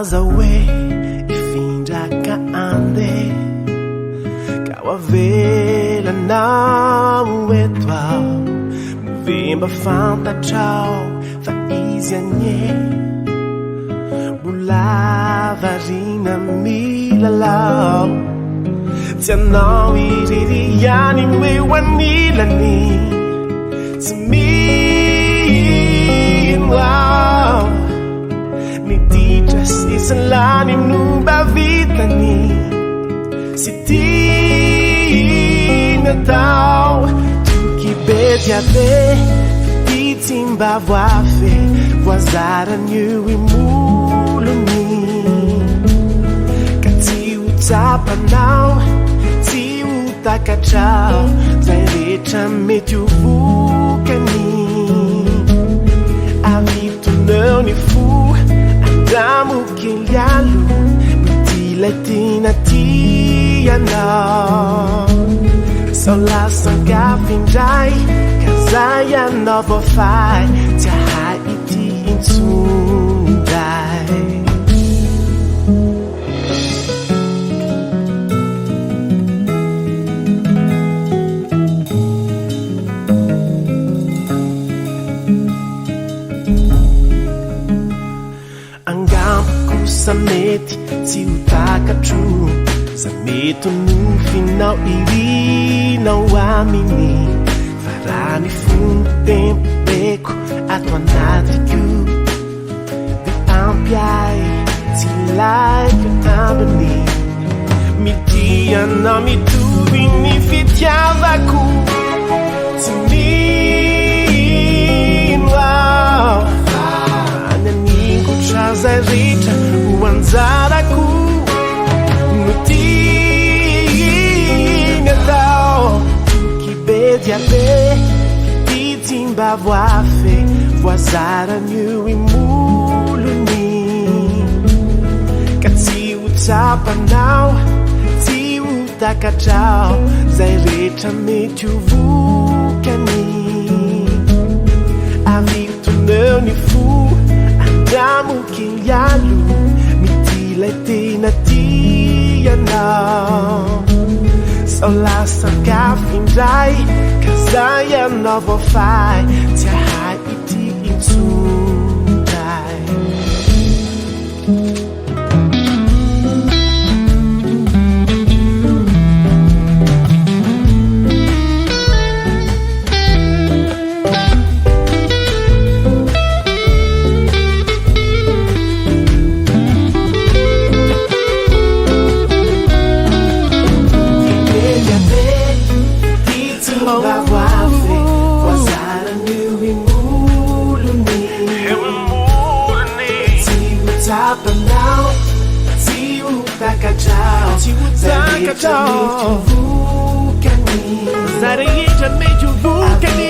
azawe ifindaka ande kawavela namwetwa muvimba fantatrao faizyanye bulavarina milalao tsy anao irery ihany hoe hoanilany tsy mino niditra sisalany nomba vitany sy tiana tao toky be diabe ty tsy mba voafe voazarany eo imolony ka tsy ho tsapanao tsy ho takatrao zay rehetra mety ho vokany avitonao ny fo andamo kelyalo mitila tena tianao sao lasangafindray kazay anao voafay tsy ahay ity intsondray sa mety tsy ho takatro sa mety nofinao irinao aminy fa raha ny fomba tempeko ato anatiko de ampiay tsy laiko ambiny midianao mitovy ny fitiavako tsy mino zay rehetra ho anjarako no tiana tao toky be diabe ty tsy mba voafe voazarany eo imolony ka tsy ho tsapanao tsy ho takatrao zay rehetra mety ho vokany avitonao ny fo andamo kelyalo mitila tena tianao sao lasangafindray kazay anao voafay tsy ahay ity intsondray Zare rehetra mety ho vokany